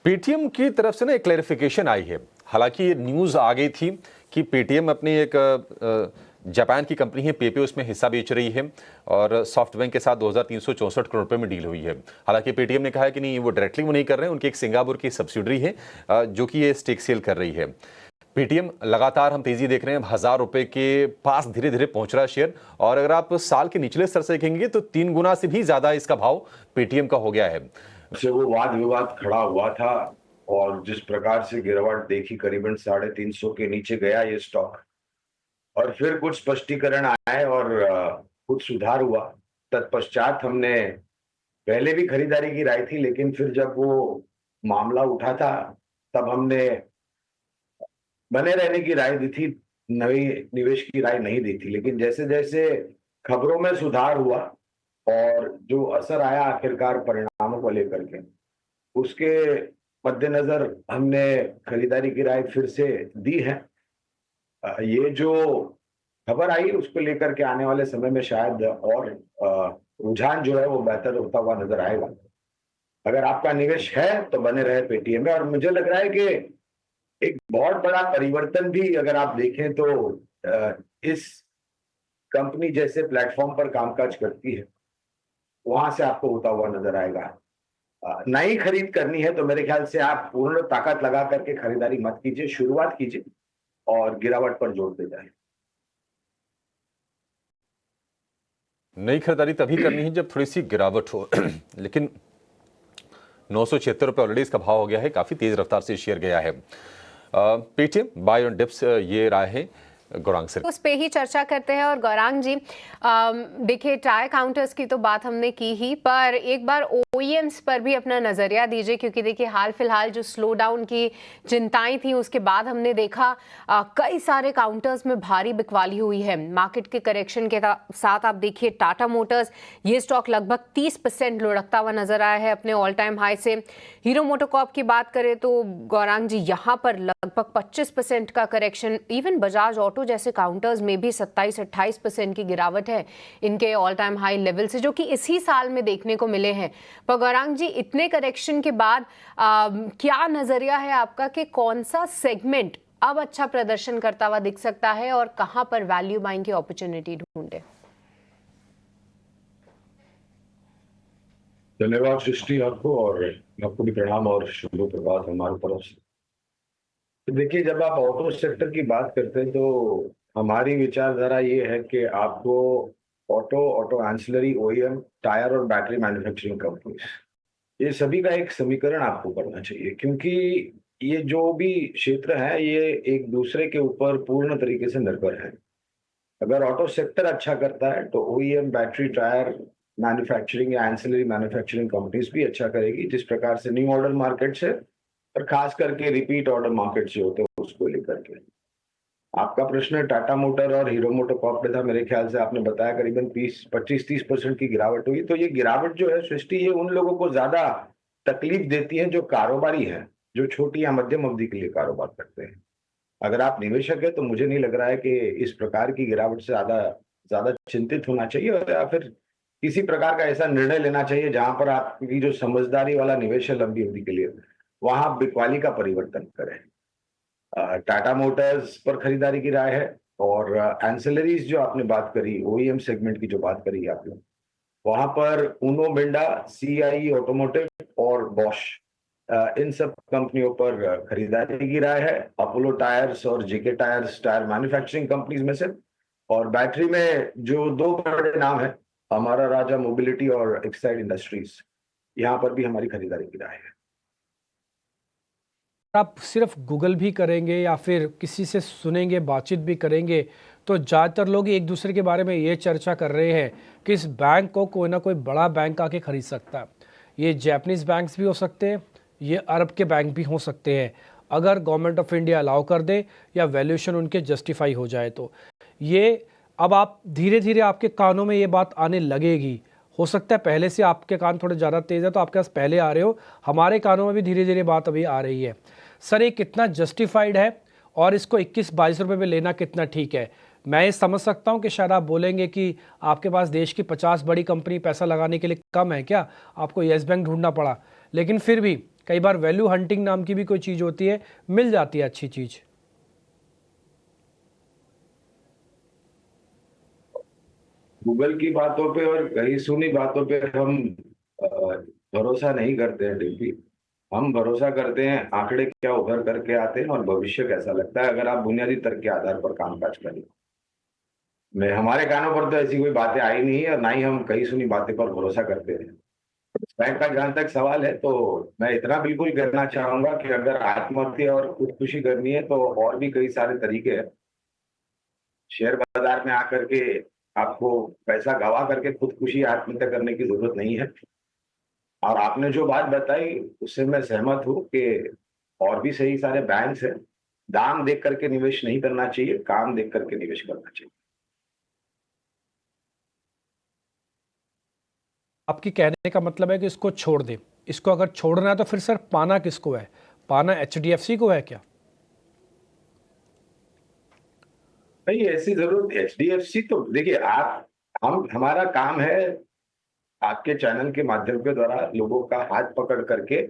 Paytm की तरफ से ना एक क्लैरिफिकेशन आई है। हालांकि ये न्यूज़ आ गई थी कि पेटीएम अपनी एक जापान की कंपनी है पेपे, उसमें हिस्सा बेच रही है और सॉफ्टबैंक के साथ 2364 करोड़ रुपए में डील हुई है। हालांकि पेटीएम ने कहा है कि नहीं, वो डायरेक्टली वो नहीं कर रहे हैं, उनकी एक सिंगापुर की सब्सिडरी है जो कि ये स्टेक सेल कर रही है। पेटीएम लगातार हम तेजी देख रहे हैं, 1000 रुपए के पास धीरे धीरे पहुंच रहा है शेयर, और अगर आप साल के निचले स्तर से देखेंगे तो 3 गुना से भी ज्यादा इसका भाव पेटीएम का हो गया है। से वो वाद विवाद खड़ा हुआ था और जिस प्रकार से गिरावट देखी, करीबन 350 के नीचे गया ये स्टॉक, और फिर कुछ स्पष्टीकरण आए और कुछ सुधार हुआ। तत्पश्चात हमने पहले भी खरीदारी की राय थी, लेकिन फिर जब वो मामला उठा था तब हमने बने रहने की राय दी थी, नई निवेश की राय नहीं दी थी। लेकिन जैसे जैसे खबरों में सुधार हुआ और जो असर आया आखिरकार परिणामों को लेकर के, उसके मद्देनजर हमने खरीदारी की राय फिर से दी है। ये जो खबर आई उसको लेकर के आने वाले समय में शायद और रुझान जो है वो बेहतर होता हुआ नजर आएगा। अगर आपका निवेश है तो बने रहे पेटीएम में, और मुझे लग रहा है कि एक बहुत बड़ा परिवर्तन भी अगर आप देखें तो इस कंपनी जैसे प्लेटफॉर्म पर कामकाज करती है वहां से आपको होता हुआ नजर आएगा। नई खरीद करनी है तो मेरे ख्याल से आप पूर्ण ताकत लगा करके खरीदारी मत कीजिए, शुरुआत कीजिए और गिरावट पर जोर दे जाए। नई खरीदारी तभी करनी है जब थोड़ी सी गिरावट हो लेकिन 976 रुपये ऑलरेडी इसका भाव हो गया है, काफी तेज रफ्तार से शेयर गया है। पेटीएम बाय ऑन डिप्स, ये राय है गौरांग से। उस पे ही चर्चा करते हैं। और गौरांग जी, देखिए टायर काउंटर्स की तो बात हमने की ही, पर एक बार ओईएम्स पर भी अपना नजरिया दीजिए, क्योंकि देखिए हाल फिलहाल जो स्लो डाउन की चिंताएं थी उसके बाद हमने देखा कई सारे काउंटर्स में भारी बिकवाली हुई है। मार्केट के करेक्शन के साथ आप देखिए टाटा मोटर्स, ये स्टॉक लगभग 30% लुढ़कता हुआ नजर आया है अपने ऑल टाइम हाई से। हीरो मोटोकॉर्प की बात करें तो गौरांग जी यहाँ पर लगभग 25% का करेक्शन। इवन बजाज ऑटो जैसे काउंटर्स में भी 27-28% की गिरावट है इनके ऑल टाइम हाई लेवल से, जो कि इसी साल में देखने को मिले हैं। पर गौरांग जी, इतने करेक्शन के बाद क्या नजरिया है आपका कि कौन सा सेगमेंट अब अच्छा प्रदर्शन करता हुआ दिख सकता है और कहां पर वैल्यू बाइंग की अपॉर्चुनिटी ढूंढे? धन्यवाद सृष्टि आपको, और आपको भी प्रणाम और शुभ प्रभात हमारी तरफ से। तो देखिए, जब आप ऑटो सेक्टर की बात करते हैं तो हमारी विचारधारा ये है कि आपको ऑटो एंसिलरी, ओईएम, टायर और बैटरी मैन्युफैक्चरिंग कंपनी, ये सभी का एक समीकरण आपको करना चाहिए, क्योंकि ये जो भी क्षेत्र है ये एक दूसरे के ऊपर पूर्ण तरीके से निर्भर है। अगर ऑटो सेक्टर अच्छा करता है तो ओईएम, बैटरी, टायर मैन्युफैक्चरिंग या एंसिलरी मैन्युफैक्चरिंग कंपनीज भी अच्छा करेगी। जिस प्रकार से न्यू ऑर्डर मार्केट से और खास करके रिपीट ऑर्डर मार्केट से होते हैं उसको लेकर के, आपका प्रश्न टाटा मोटर और हीरो मोटोकॉर्प पे था। मेरे ख्याल से आपने बताया करीबन 25-30% की गिरावट हुई। तो ये गिरावट जो है सृष्टि, ये उन लोगों को ज्यादा तकलीफ देती है जो कारोबारी है, जो छोटी या मध्यम अवधि के लिए कारोबार करते हैं। अगर आप निवेशक है तो मुझे नहीं लग रहा है कि इस प्रकार की गिरावट से ज्यादा ज्यादा चिंतित होना चाहिए, और या फिर किसी प्रकार का ऐसा निर्णय लेना चाहिए जहां पर आपकी जो समझदारी वाला निवेश है लंबी अवधि के लिए, वहां बिकवाली का परिवर्तन करें। टाटा मोटर्स पर खरीदारी की राय है, और एंसिलरीज जो आपने बात करी, ओईएम सेगमेंट की जो बात करी आपने, वहां पर उनो मिंडा, सीआई ऑटोमोटिव और बॉश, इन सब कंपनियों पर खरीदारी की राय है। अपोलो टायर्स और जेके टायर्स टायर मैन्युफैक्चरिंग कंपनीज में से। और बैटरी में जो दो बड़े नाम है, हमारा राजा मोबिलिटी और एक्साइड इंडस्ट्रीज, यहाँ पर भी हमारी खरीदारी की राय है। आप सिर्फ गूगल भी करेंगे या फिर किसी से सुनेंगे, बातचीत भी करेंगे, तो ज़्यादातर लोग एक दूसरे के बारे में ये चर्चा कर रहे हैं कि इस बैंक को कोई ना कोई बड़ा बैंक आके ख़रीद सकता है। ये जापानीज़ बैंक्स भी हो सकते हैं, ये अरब के बैंक भी हो सकते हैं, अगर गवर्नमेंट ऑफ इंडिया अलाउ कर दे या वैल्यूएशन उनके जस्टिफाई हो जाए तो। ये अब आप धीरे धीरे आपके कानों में ये बात आने लगेगी। हो सकता है पहले से आपके कान थोड़े ज़्यादा तेज़ है तो आपके पास पहले आ रहे हो, हमारे कानों में भी धीरे धीरे बात अभी आ रही है। सर, ये कितना जस्टिफाइड है और इसको 21-22 रुपये में लेना कितना ठीक है? मैं ये समझ सकता हूँ कि शायद आप बोलेंगे कि आपके पास देश की 50 बड़ी कंपनी पैसा लगाने के लिए कम है क्या, आपको येस बैंक ढूंढना पड़ा, लेकिन फिर भी कई बार वैल्यू हंटिंग नाम की भी कोई चीज़ होती है, मिल जाती है अच्छी चीज़। गूगल की बातों पे और कही सुनी बातों पे हम अ, भरोसा नहीं करते हैं डीपी। हम भरोसा करते हैं आंकड़े क्या उभर करके आते हैं और भविष्य कैसा लगता है अगर आप बुनियादी तर्क के आधार पर कामकाज करें। मैं हमारे कानों पर तो ऐसी कोई बातें आई नहीं है और ना ही हम कही सुनी बातें पर भरोसा करते हैं। बैंक का जहां तक सवाल है तो मैं इतना बिल्कुल कहना चाहूंगा कि अगर आत्महत्या और खुदकुशी करनी है तो और भी कई सारे तरीके हैं। शेयर बाजार में आकर के आपको पैसा गवा करके खुदकुशी आत्महत्या करने की जरूरत नहीं है। और आपने जो बात बताई उससे मैं सहमत हूँ कि और भी सही सारे बैंक्स हैं। दाम देख करके निवेश नहीं करना चाहिए, काम देख करके निवेश करना चाहिए। आपकी कहने का मतलब है कि इसको छोड़ दें। इसको अगर छोड़ना है तो फिर सर पाना किसको है? पाना एचडीएफसी को है क्या? नहीं, ऐसी जरूरत एचडीएफसी तो देखिए आप हम हमारा काम है आपके चैनल के माध्यम के द्वारा लोगों का हाथ पकड़ करके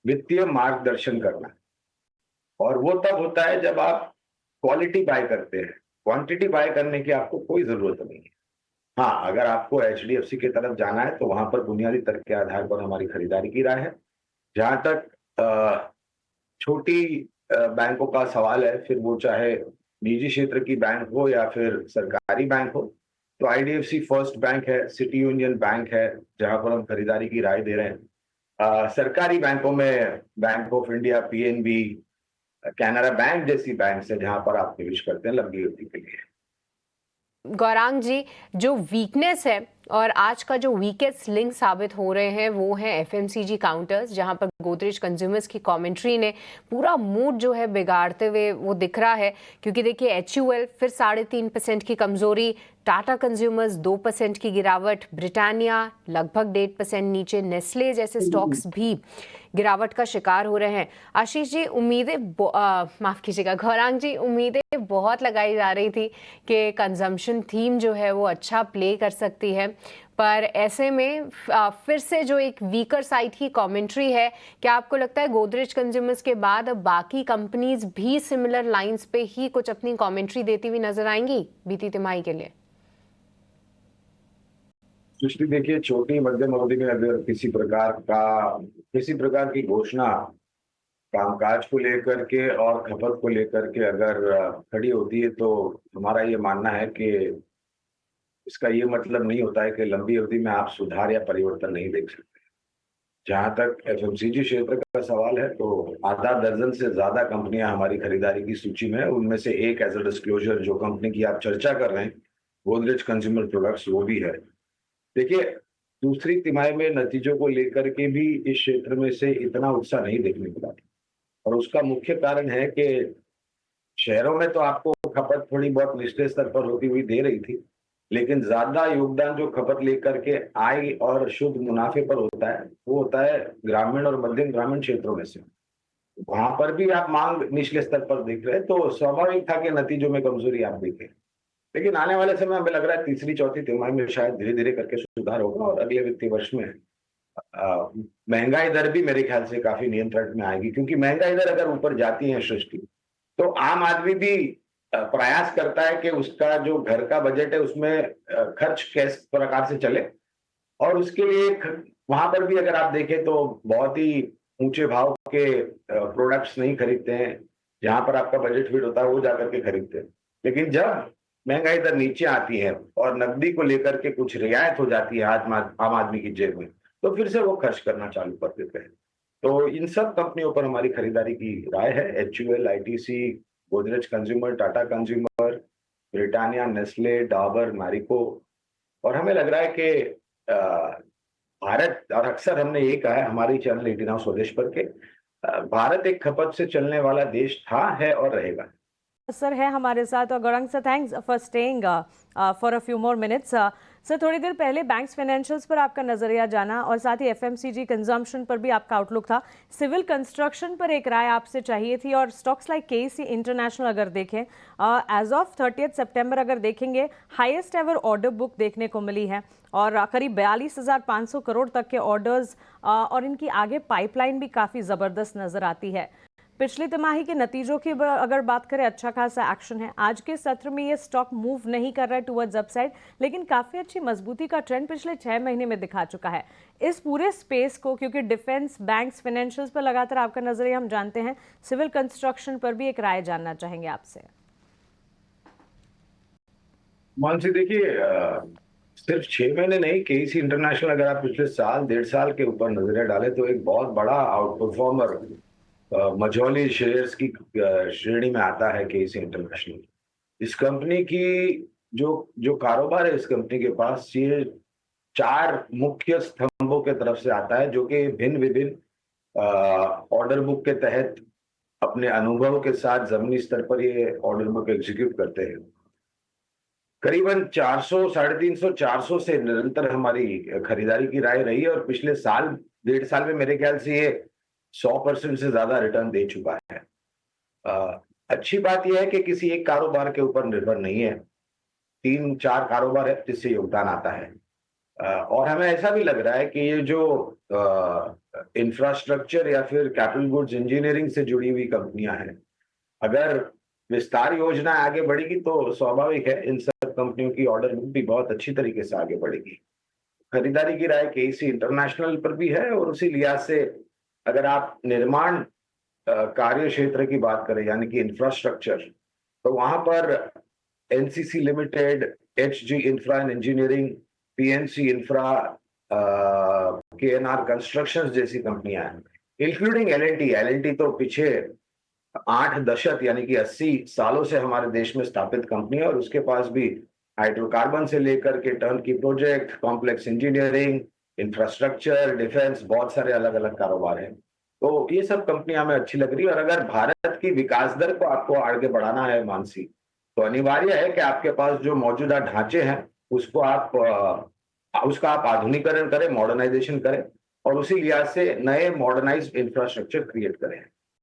वित्तीय मार्गदर्शन करना। और वो तब होता है जब आप क्वालिटी बाय करते हैं। क्वांटिटी बाय करने की आपको कोई जरूरत नहीं है। हाँ, अगर आपको एचडीएफसी की तरफ जाना है तो वहां पर बुनियादी तर्क के आधार पर हमारी खरीदारी की राय है। जहां तक छोटी बैंकों का सवाल है, फिर वो चाहे निजी क्षेत्र की बैंक हो या फिर सरकारी बैंक हो, तो आईडीएफसी फर्स्ट बैंक है, सिटी यूनियन बैंक है, जहां पर हम खरीदारी की राय दे रहे हैं। सरकारी बैंकों में bank of India, PNB, Canara bank जैसी बैंक है जहां पर आप निवेश करते हैं लंबी अवधि के लिए। गौरांग जी, जो वीकनेस है और आज का जो वीकेस्ट लिंक साबित हो रहे हैं वो है एफएमसीजी काउंटर्स, जहां पर गोदरेज कंज्यूमर्स की कमेंट्री ने पूरा मूड जो है बिगाड़ते हुए वो दिख रहा है। क्योंकि देखिए एचयूएल फिर 3.5% की कमजोरी, टाटा कंज्यूमर्स 2% की गिरावट, ब्रिटानिया लगभग 1.5% नीचे, नेस्ले जैसे स्टॉक्स भी गिरावट का शिकार हो रहे हैं। आशीष जी, उम्मीदें माफ कीजिएगा गौरांग जी, उम्मीदें बहुत लगाई जा रही थी कि कंजम्पशन थीम जो है वो अच्छा प्ले कर सकती है, पर ऐसे में फिर से जो एक वीकर साइड की कमेंट्री है, क्या आपको लगता है गोदरेज कंज्यूमर्स के बाद अब बाकी कंपनीज भी सिमिलर लाइंस पे ही कुछ अपनी कमेंट्री देती हुई नजर आएंगी बीती तिमाही के लिए? सृष्टि, देखिए छोटी मध्यम अवधि में अगर किसी प्रकार की घोषणा कामकाज को लेकर के और खपत को लेकर के अगर खड़ी होती है तो हमारा ये मानना है कि इसका ये मतलब नहीं होता है कि लंबी अवधि में आप सुधार या परिवर्तन नहीं देख सकते। जहां तक एफएमसीजी क्षेत्र का सवाल है तो आधा दर्जन से ज्यादा कंपनियां हमारी खरीदारी की सूची में है। उनमें से एक एज अ डिस्क्लोजर जो कंपनी की आप चर्चा कर रहे हैं, गोदरेज कंज्यूमर प्रोडक्ट्स, वो भी है। देखिए, दूसरी तिमाही में नतीजों को लेकर के भी इस क्षेत्र में से इतना उत्साह नहीं देखने को मिला और उसका मुख्य कारण है कि शहरों में तो आपको खपत थोड़ी बहुत निचले स्तर पर होती हुई दे रही थी, लेकिन ज्यादा योगदान जो खपत लेकर के आय और शुद्ध मुनाफे पर होता है वो होता है ग्रामीण और मध्यम ग्रामीण क्षेत्रों में से। वहां पर भी आप मांग निचले स्तर पर देख रहे हैं तो स्वाभाविक था कि नतीजों में कमजोरी आप देखें। लेकिन आने वाले समय हमें लग रहा है तीसरी चौथी तिमाही में शायद धीरे धीरे करके सुधार होगा और अगले वित्तीय वर्ष में महंगाई दर भी मेरे ख्याल से काफी नियंत्रण में आएगी। क्योंकि महंगाई दर अगर ऊपर जाती है सृष्टि, तो आम आदमी भी प्रयास करता है कि उसका जो घर का बजट है उसमें खर्च किस प्रकार से चले। और उसके लिए वहां पर भी अगर आप देखें तो बहुत ही ऊंचे भाव के प्रोडक्ट्स नहीं खरीदते हैं। जहां पर आपका बजट फिट होता है वो जाकर के खरीदते हैं। लेकिन जब महंगाई दर नीचे आती है और नकदी को लेकर के कुछ रियायत हो जाती है आम आदमी की जेब में, तो फिर से वो खर्च करना चालू कर देते हैं। तो इन सब कंपनियों पर हमारी खरीदारी की राय है। HUL, ITC, Godrej consumer, Tata consumer, Britannia, Nestle, Dabur, Marico. और हमें लग रहा है कि भारत, और अक्सर हमने ये कहा है हमारी चैनल 18 हाउस स्वदेश पर के भारत एक खपत से चलने वाला देश था, है और रहेगा। सर है हमारे साथ। और Gaurang sir, thanks for staying for a few more minutes. Sir, थोड़ी देर पहले बैंक्स फाइनेंशियल्स पर आपका नजरिया जाना और साथ ही एफएमसीजी कंजम्पशन पर भी आपका आउटलुक था। सिविल कंस्ट्रक्शन पर एक राय आपसे चाहिए थी। और स्टॉक्स लाइक केसी इंटरनेशनल अगर देखें, एज ऑफ 30 सितंबर अगर देखेंगे, हाईएस्ट एवर ऑर्डर बुक देखने को मिली है और करीब 42,500 करोड़ तक के ऑर्डर्स, और इनकी आगे पाइपलाइन भी काफ़ी ज़बरदस्त नज़र आती है। पिछली तिमाही के नतीजों की अगर बात करें, अच्छा खासा एक्शन है। आज के सत्र में ये स्टॉक मूव नहीं कर रहा है टुवर्ड्स अपसाइड, लेकिन काफ़ी अच्छी मजबूती का ट्रेंड पिछले 6 महीने में दिखा चुका है। इस पूरे स्पेस को, क्योंकि डिफेंस, बैंक्स, फाइनेंशियल्स पर लगातार आपका नजरिया हम जानते हैं, सिविल कंस्ट्रक्शन पर भी एक राय जानना चाहेंगे आपसे। मानसी, देखिए, सिर्फ 6 महीने नहीं, केसी इंटरनेशनल अगर आप पिछले साल 1.5 साल के ऊपर नजरिया डालें तो एक बहुत बड़ा आउट परफॉर्मर मझौली शेयर्स की श्रेणी में आता है केसी इंटरनेशनल। इस कंपनी की जो जो कारोबार है इस कंपनी के पास, ये 4 मुख्य स्तंभों के तरफ से आता है, जो कि भिन्न विभिन्न ऑर्डर बुक के तहत अपने अनुभव के साथ जमीनी स्तर पर ये ऑर्डर बुक एग्जीक्यूट करते हैं। करीबन 400, 350, 400 से निरंतर हमारी खरीदारी की राय रही है और पिछले साल, 1.5 साल में मेरे ख्याल से ये 100% से ज्यादा रिटर्न दे चुका है। अच्छी बात यह है कि किसी एक कारोबार के ऊपर निर्भर नहीं है, 3-4 कारोबार है जिससे योगदान आता है। और हमें ऐसा भी लग रहा है कि ये जो इंफ्रास्ट्रक्चर या फिर कैपिटल गुड्स इंजीनियरिंग से जुड़ी हुई कंपनियां हैं, अगर विस्तार योजना आगे बढ़ेगी तो स्वाभाविक है इन सब कंपनियों की ऑर्डर बुक भी बहुत अच्छी तरीके से आगे बढ़ेगी। खरीदारी की राय केसी इंटरनेशनल पर भी है और उसी लिहाज से अगर आप निर्माण कार्य क्षेत्र की बात करें, यानी कि इंफ्रास्ट्रक्चर, तो वहां पर NCC limited, Hg infra and engineering, PNC infra, KNR constructions जैसी कंपनियां हैं, इंक्लूडिंग एलएनटी। एलएनटी तो पीछे 8 दशक यानी कि 80 सालों से हमारे देश में स्थापित कंपनी है और उसके पास भी हाइड्रोकार्बन से लेकर के टर्न की project, complex engineering, infrastructure, defence, बहुत सारे अलग अलग कारोबार हैं। तो ये सब कंपनियां हमें अच्छी लग रही है। और अगर भारत की विकास दर को आपको आगे बढ़ाना है मानसी, तो अनिवार्य है कि आपके पास जो मौजूदा ढांचे हैं उसका आप आधुनिकीकरण करें, मॉडर्नाइजेशन करें और उसी लिहाज से नए मॉडर्नाइज्ड इंफ्रास्ट्रक्चर क्रिएट करें।